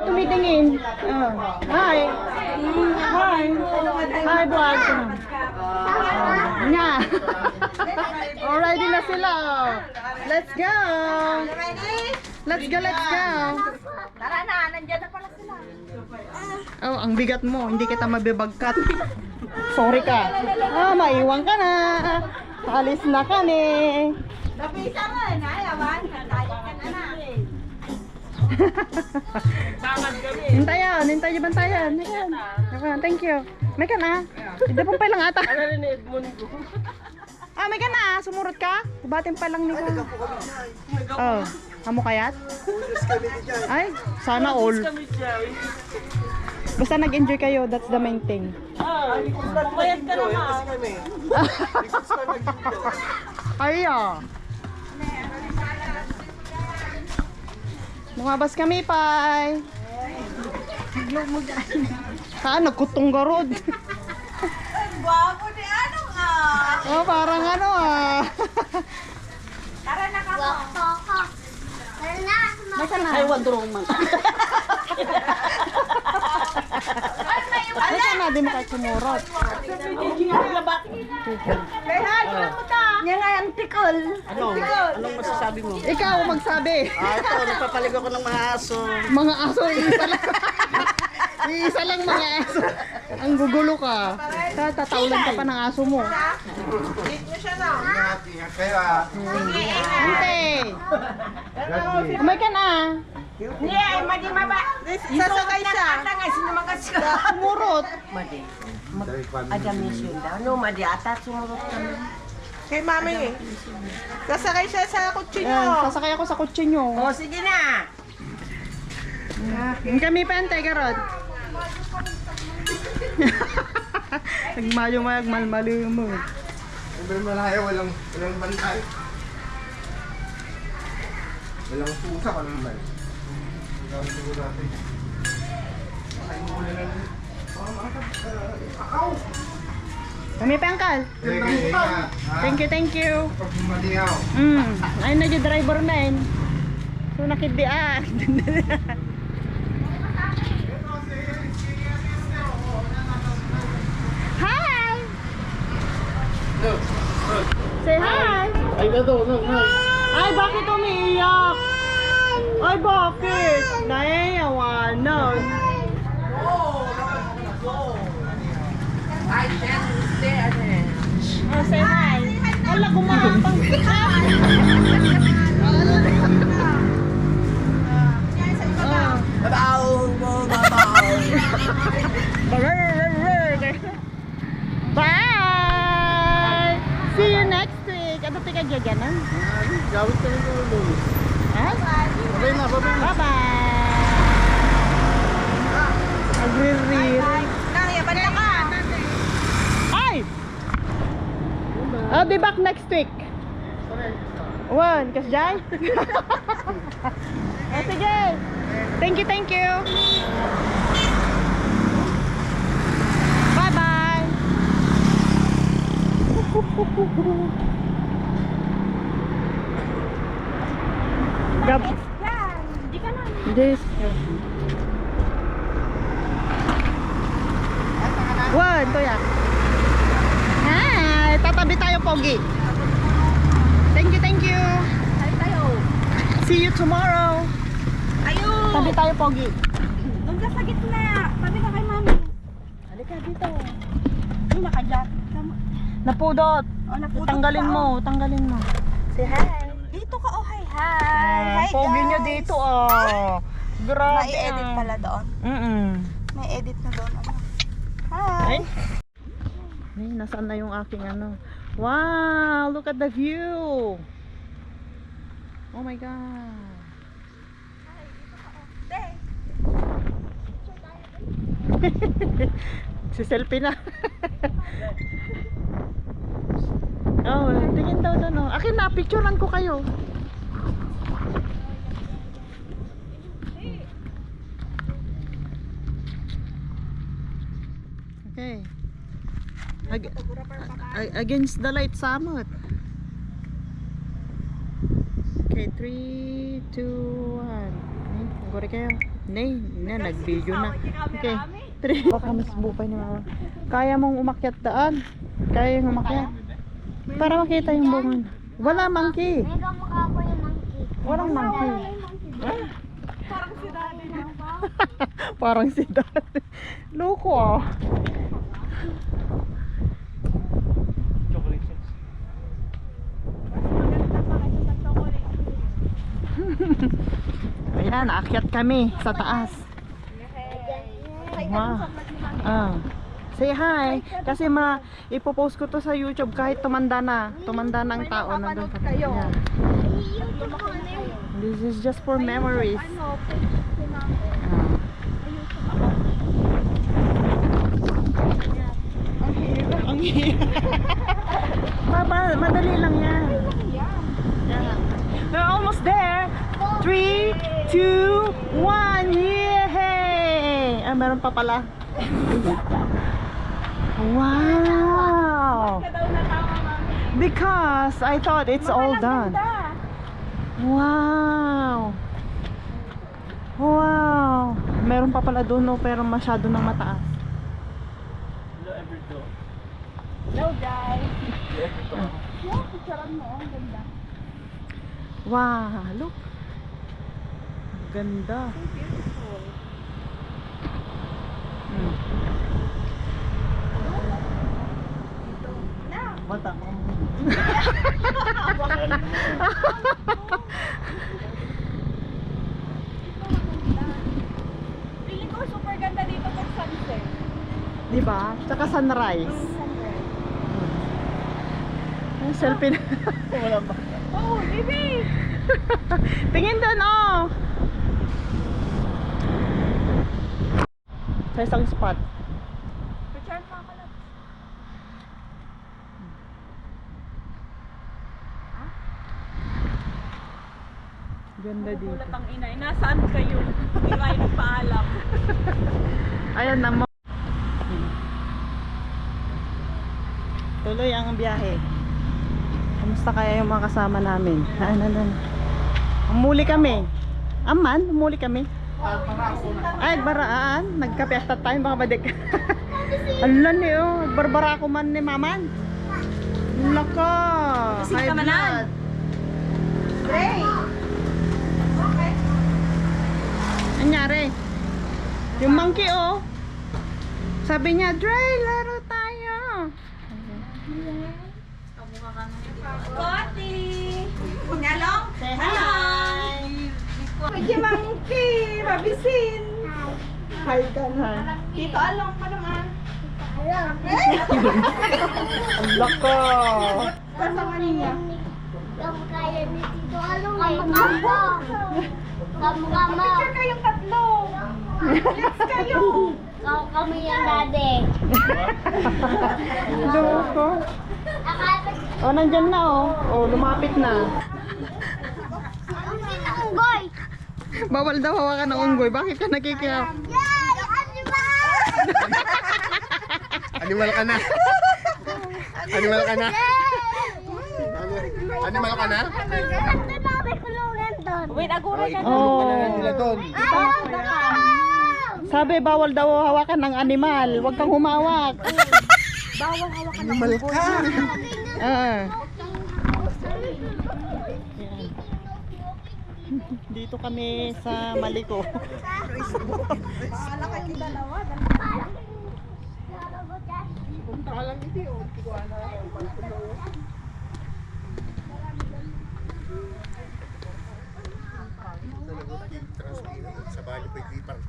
tumitingin? Oh. Hi. Hi. Hi, vlog. Nga. Already na sila. Let's go. Let's go, let's go. Tara na, nandiyan na pala sila. Oh, ang bigat mo. Hindi kita mabibagkat. Sorry ka. Maiwan ka na. Alis na ka ni. Napisa mo, nayawan. Kantayat ka na na. Hintayan, hintayan bantayan. Ayan. Thank you. May ka na. Hindi pa pa lang ata. May ka na. Sumurot ka. Kubatin pa lang ni ka. Oh, amo kayat? Ay, sana all. Basta nag-enjoy kayo, that's the main thing. Mayat ka naman. Ay, lumabas kami, Pai. Nagkutong garod. Guwapo ni ano nga. Oh, parang ano Tara na ka mo. Baka na. Ay, wadrong man. Baka na, di mo kahit sumurot. Yan nga ang tikol. Anong masasabi mo? Ikaw magsabi. Ito, nagpapaligo ko ng mga aso. Mga aso, isa lang. Isa lang mga aso. Ang gugulo ka. Tataulan ka pa ng aso mo. Ingat kayo Ante. Umay ka na. Hindi, madi maba. Sasakay siya. Atangay, sinumakas ka. Sumurot. Madi. Adamisyon daw. No, madi ata sumurot kami. Kay mami eh. Sasakay siya sa kutsi Ayan, nyo. sasakay ako sa kutsi nyo. O, sige na. Yung kami pente, karot. Nagmayo-mayag, malmaliw mo. Siyempre malayo, walang bantay. Walang susa ka naman. Walang susa natin. Ay, mula na rin. Kami pangkal. Thank you. Pag bumadingaw. Ayun na yung driver na yun. So nakidian. Hi! Say hi! Ay, no. Ay, bakit umiiyak? Ay, bakit? Naiyawanan. Oh, say hi. Wala, gumapang. Bye! See you next week. Ano tika dyan na? Gawin ka rin ko doon. Ha? Babay na. Bye-bye! Agri-rear. Nang, yaban na ka. Ay! I'll be back next week. One, kasjay? Sige. Thank you. Bye-bye. Gab. Yan, hindi ka na. This. One, tuya. Hi, tatabi tayo, Pogi. Thank you. Ay, tayo. See you tomorrow. Ayun. Tabi tayo, Pogi. Doon ka sa gitna. Tabi ka kay mami. Halika dito. Ay, naka-jacket ka mo. Napudot. Oh, napudot Tanggalin ka, mo, tanggalin mo. Say hi. Dito ka, oh, hi. Hi, Pogi guys. nyo dito, oh. Grabe. May edit pala doon. May edit na doon. Ano? Hi. Ay, nasaan na yung aking ano? Wow, look at the view. Oh my God. Si selfie na. Oh, tingin daw doon, oh. Akin na, picturean ko kayo. Okay. Against the light, samot. Okay, 3, 2, 1. Okay, guri kayo. Nay, nag-video na. Okay. 3. Baka mas bupay ni mama. Kaya mong umakyat daan? Kaya yung umakyat? Para makita yung bungan. Wala monkey. Mega mukha ko yung monkey. Walang monkey. Parang si Daddy na ba? Parang si dati. Loko ah. Chocolate. Maganda pa kasi sa chocolate. Ayan, aakyat kami sa taas. Wow. Say hi. Kasi ipopost ko to sa YouTube kahit tumanda na. Tumanda na ang tao nandun sa kayo. yeah. This is just for memories. Ano, Ang hirap. Madali lang yan. Yeah. We're almost there. 3, 2, 1. Yay! Ah, meron pa pala. Wow! Because I thought it's all done. Wow! Wow! Meron pa pala doon, no, pero masyado nang mataas. Hello guys. Yeah, picturean mo. Ang ganda. Wow! Look! Ganda. Bata ko. Feeling ko super ganda dito pag sunset. Diba? Tsaka sunrise. Ay, selfie na. Wala ba? Oh, baby! Tingin doon, oh! Sa isang spot. Picture pa ako lang. Ganda dito. Nagugulat ang ina. Nasaan kayo? Hindi kayo nagpaalam. Ayan na mo. Tuloy ang biyahe. Kamusta kaya yung mga kasama namin? Umuli kami. Aman, umuli kami. Ay, baraan. Nagkapiesta tayo, baka badik. Alam niyo, barbara ko man ni maman. Laka. High blood. Hey! Anyari? Yung monkey, oh. Sabi niya, Dre, laro tayo. Scotty! Nyalong? Say hi. Pwede monkey! Mabisin! Hi ka na. Tito Along pa naman. Ang laka. Kasama niya. Kaya ni Tito Along ay kamukha. Kamukha. Picture kayong tatlo. Let's kayo. Kami yan dati. Loko. Oh, nandyan na, oh. Oh, lumapit na. Ang sinanggoy. Bawal daw hawakan ng unggoy. Bakit ka nakikiyak? Yay! Animal! Animal ka na. Animal ka na. Animal ka na. Ito na may kulungan doon. Wait, aguray ka. Oh. Nila doon. Sabi, bawal daw hawakan ng animal. Huwag kang humawak. Animal ka. Ah. Dito kami sa Maliko. Wala kayong dalawa. Sa bali pa ipang.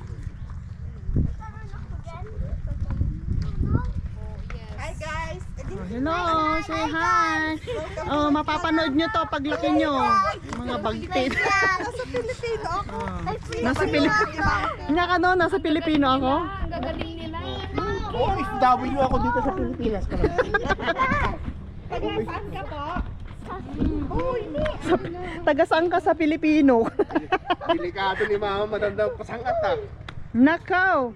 Hi guys! Hello, say hi. Oh, mapapanood nyo to paglaki nyo. Mga bagtit. Nasa Pilipino ako. Nasa Pilipino. Nasa Pilipino ako. Oh, FW ako dito sa Pilipinas. Taga-saan ka po? Taga saan ka sa Pilipino? Delikado ni mama, matanda pasangat ah. Nakaw.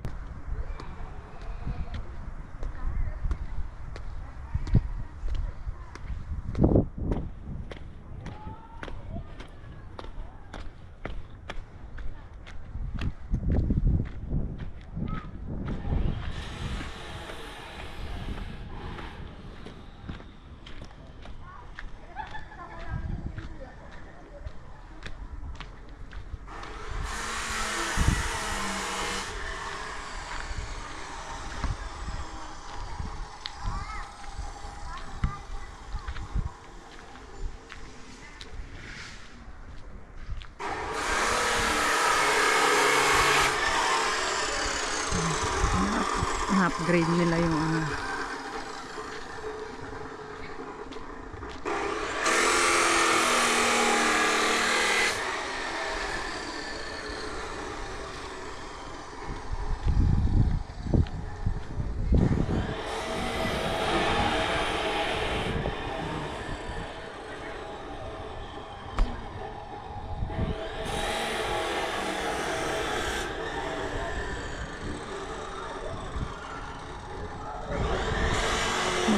In-upgrade nila yung ano.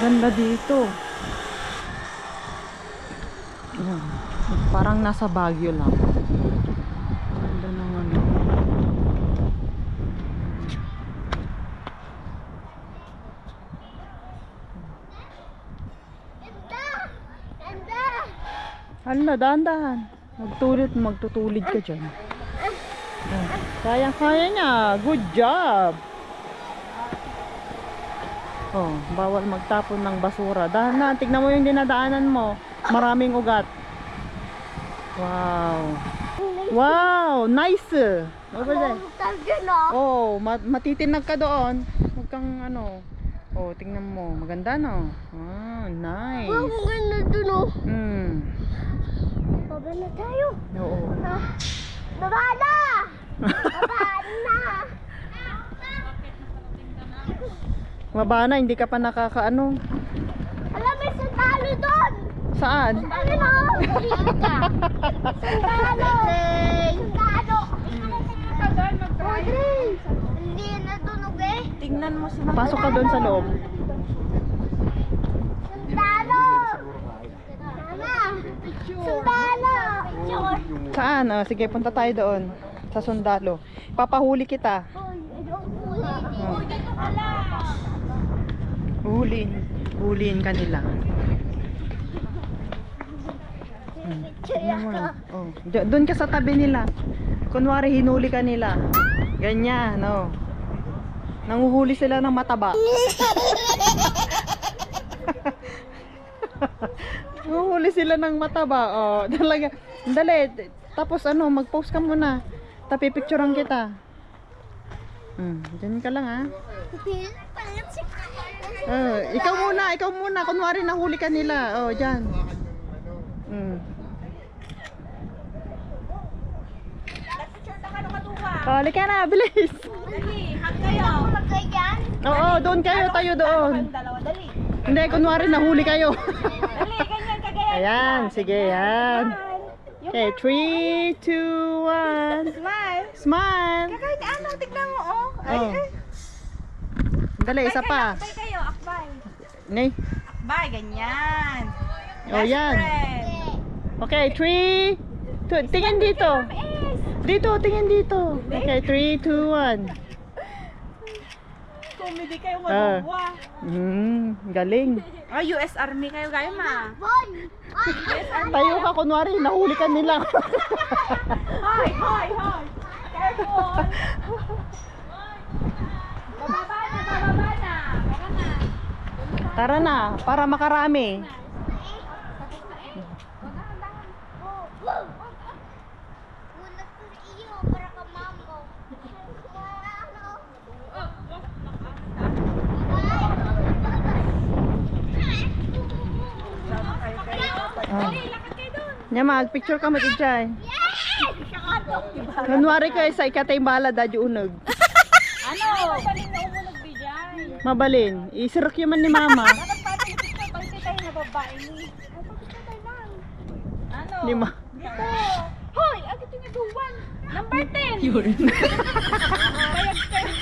Maganda dito. Ayan. Parang nasa Baguio lang. Ganda ng ano. Hala, dahan-dahan. Magtutulid ka dyan. Kaya niya. Good job. Oh, bawal magtapon ng basura. Dahan na, tignan mo yung dinadaanan mo. Maraming ugat. Wow. Wow, nice. Over there. Oh, matitinag ka doon. Huwag kang ano. Oh, tingnan mo. Maganda no. Ah, nice. Ang ganda dun oh. Baba na tayo. Oo. Baba na! Baba na! Maba na, hindi ka pa nakakaano. Alam, may sundalo doon! Saan? Ano? Sundalo! Sundalo! Audrey! Hindi natunog eh. Tingnan mo si Pasok ka doon sa loob. Sundalo! Mama! Sundalo! Saan? Oh, sige, punta tayo doon. Sa sundalo. Papahuli kita. Hoy, I don't believe it. Dito ka lang! Huliin ka nila. Oh, doon ka sa tabi nila. Kunwari hinuli ka nila. Ganyan, no. Nanguhuli sila ng mataba. Nanguhuli sila ng mataba. Oh, talaga. Dali. Tapos ano, mag-post ka muna. Tapi picturean kita. Diyan ka lang ah. Ikaw muna. Kunwari nahuli ka nila. Oh, diyan. Kali ka na, bilis. Dali, hang kayo. Magkay yan? Oo, doon kayo, tayo doon. Dalawa, dali. Hindi, kunwari nahuli kayo. Dali, ganyan, kagaya. Ayan, sige, yan. Okay, 3, 2, 1. Smile. Smile. Kahit ano, tignan mo, oh. Ay, Oh. ay. Dali, isa pa. Akbay kayo, akbay. Nay. Akbay, ganyan. Oh, yan. Friend. Okay, 3, 2, tingin dito. Dito, tingin dito. Okay, 3, 2, 1. Comedy kayo, maluwa. Galing. Oh, US Army kayo, gaya ma. Boy! Tayo ka, kunwari, nahuli ka nila. Hoy, hoy, hoy. Careful. Bababa na, bababa na. Baka na. Tara na, para makarami. Ulat ko sa iyo para ka mambo. Nya mag-picture ka mag-ijay. Kunwari ka sa ikatay bala dadyo unog. Ano? Mabaling na umunog di dyan. Mabalin. Isirok yun man ni mama. Dapat pati picture pag tayo na babae ni. Ay, pagkitay lang. Ano? Lima. Dito. Hoy, agad yung iduwan. Number 10. Yun. Bayag kayo.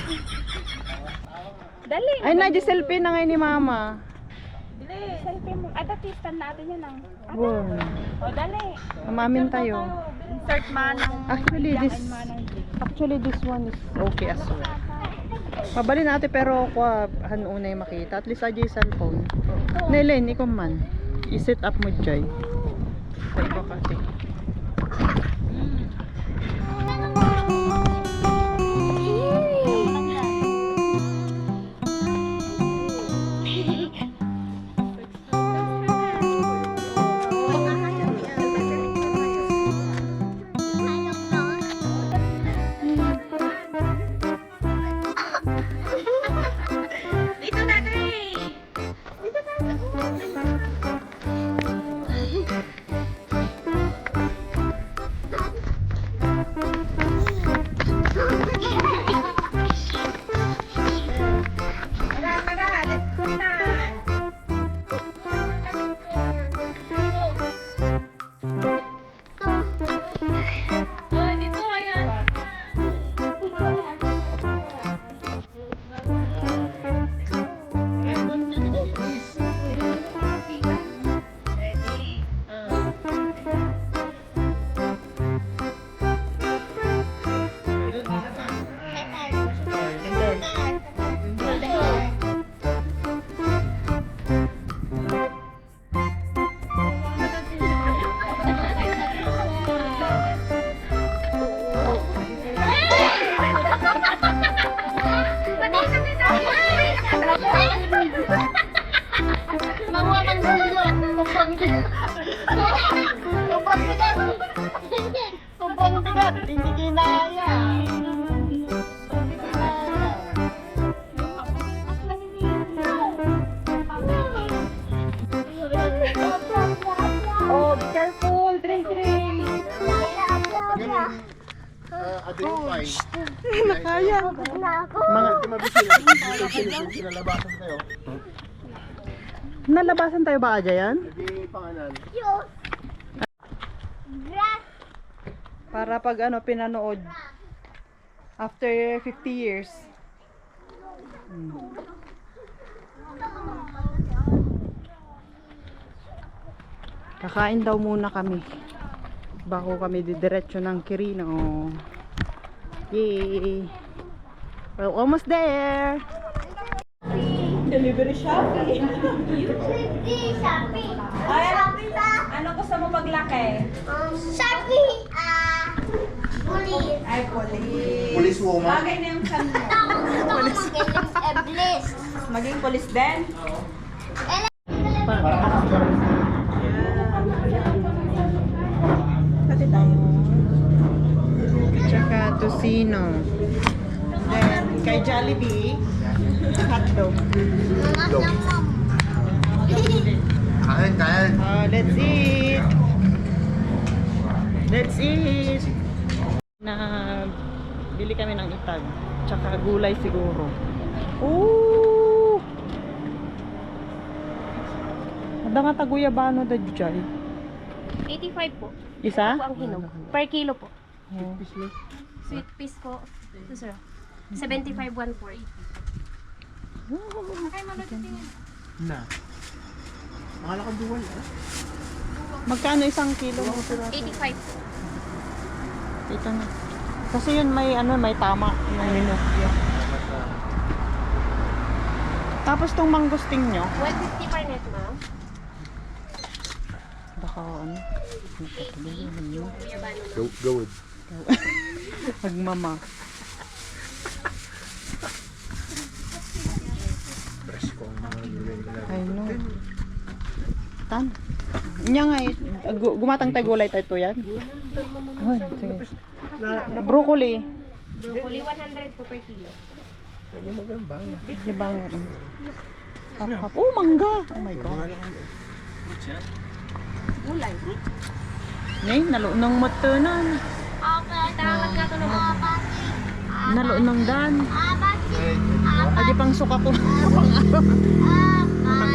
Dali. Ay, na-selfie na ngayon ni mama. Dali. Selfie mo. Ay, dati stand natin yan ang. Wow. O, dali. Kamamin tayo. Insert manang. Actually, this one is okay as well. Pabalin natin pero kuhaan una yung makita. At least ajay cellphone. Nelen, ikaw man. I-set up mo dyan. Sa iba kasi. Sobrang bigat, hindi kinaya. Oh, be careful. Drink. Ganun, identify. Nakaya. Mga Sinalabasan tayo. nalabasan tayo ba Aja yan? Hindi pangalan. Para pag ano pinanood after 50 years. Kakain daw muna kami bago kami didiretso ng Quirino. Yay! We're almost there! Delivery Shopee. Shopee. Ay, ano gusto mo paglaki? Shopee. Police. Ay, police. Police woman. Bagay na yung chan mo. Bliss. Maging police din? Pati tayo. Tsaka Tocino. Then, kay Jollibee, hotdog. Kain. Let's eat! Let's eat! Na bili kami ng itag. Tsaka gulay siguro. Ooh! Ada nga taguyabano da jay. 85 po. Isa? Po ang hinog. Per kilo po. Oh. Sweet piece po. Ito sir. 75, 140. Na. Makala ka duwan. Magkano isang kilo? 85 po. Ito na. Kasi yun may ano, may tama yung menu. Tapos tong mangusting nyo, 150 per net ma'am. baka ano, nagtatuloy nyo. Gawad. Magmama. Presko ang mga gulay nila. I know. Tan. Nya nga eh, gumatang tayo gulay tayo to yan. Ay, sige. Broccoli. Broccoli 100 po per kilo. Di ba nga? Hap-hap. Oh, mangga. Oh my God. Gulay. Ngay, nalunong matunan. Okay, tawag ka to ng mga pati. Nalunong dan. Pati. Adi pang suka ko.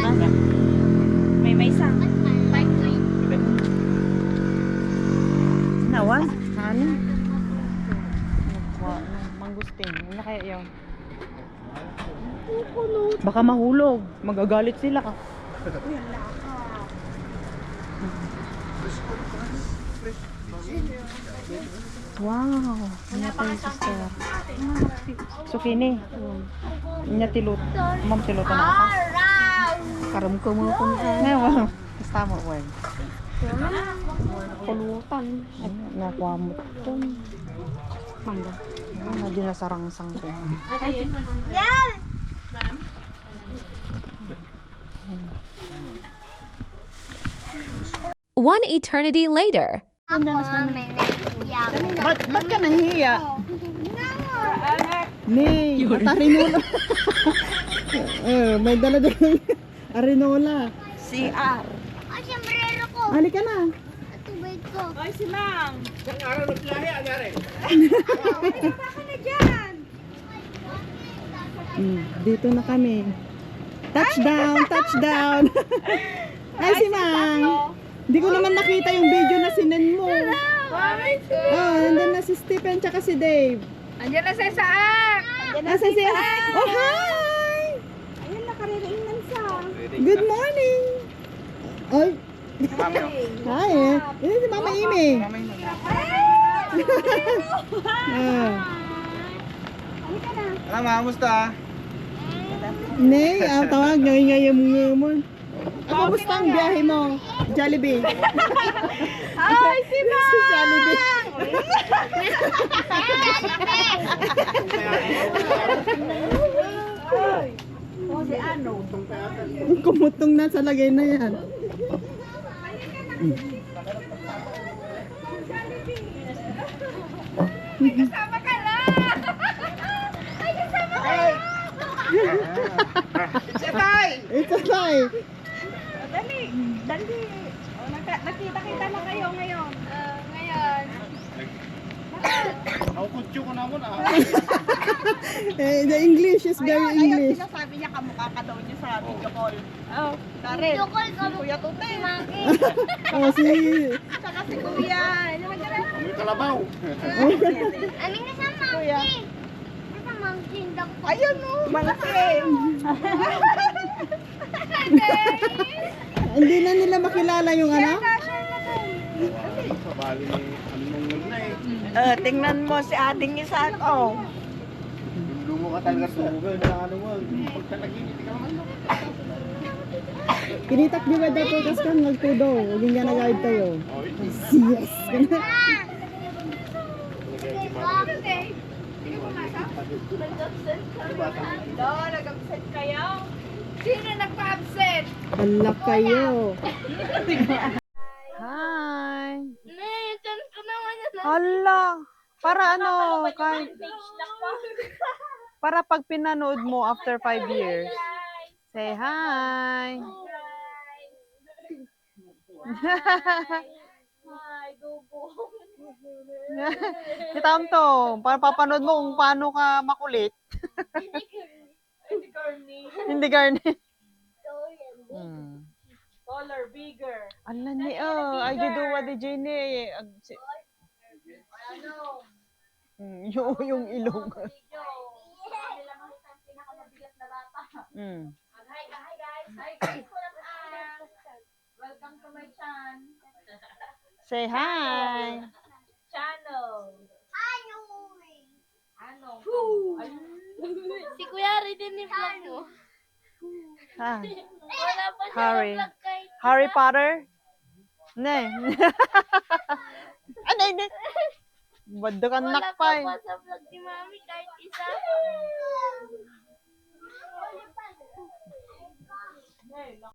Mangga. May isang. Nawan? Ano? Mangustin. Ano kaya yun? Baka mahulog. Magagalit sila ka. Wow. Ano tayo sister? Sukini. Inya tilot. Ma'am tilot na ako. Karam ko mo kung ngayon. Basta mo wag. Pulutan. Nakuha mo ito. Mangga. Na dinasarang-sang ko. Yan! One eternity later. Ako, may nagsiyak. Ba't ka nahiya? Ni, arinola. May dala-dala. Arinola. CR. Ang sombrero ko. Halika na. At tubig ko. Ay, si ma'am. Dito na kami. Touchdown, touchdown. Ay, si Mang. Hindi ko naman nakita yung video na sinend mo. Oh, nandun na si Stephen tsaka si Dave. Andiyan na sa Isaac. Nasa siya. Oh, hi! Ayun, nakaririinan sa. Good morning. Ay. Hi. Ini si Mama Imi. Ah. Alam, kamusta? Nay, tawag ngayong kamusta ang biyahe mo? Jollibee. Ay, si ma'am. Si Jollibee. O, si ano? Kumutong na sa lagay na yan. Kasama ka na! Ay, kasama ka! It's a tie! It's a tie. Dali, dali. Oh, nakita-kita na kayo ngayon. Ngayon. Ako kutyo ko naman ah. The English is very Ayun, English. sinasabi niya kamukha ka daw niya sa video call. Oh, Video call ka mo. Kuya Tute. Maki. Oh, si... Saka si Kuya. Amoy kalabaw. Amin na sa monkey. Nasa monkey. Ayun o. Malaki. Hindi na nila makilala yung ano? Bali ni anong na eh. Tingnan mo si ating isa. Oh. Lumo ka talaga sugal na ano mo. Pagka nag-init ka naman. Kinitak di ba dapat kas kan nagtudo. Huwag nga nag-guide tayo. Yes. Nag-absent kayo? Sino nagpa-absent? Hala kayo. Hi! Saan ko naman yan? Hala! Para ano, kahit... Para pag pinanood mo after 5 years. Say hi! Si Tamtong, para papanood mo kung paano ka makulit. Hindi garni. Taller, bigger. Ala ni ay giduwa di Jenny. Yung ilong. Mm. Hi guys. Hi guys. Welcome to my channel. Say hi. Ano? Si Kuya rin ni vlog mo. Ah, Wala pa siya Harry. vlog kay Harry Potter? Ne. Ano ini? Bado ka Wala nak pa pa. pa sa vlog ni Mami kahit isa.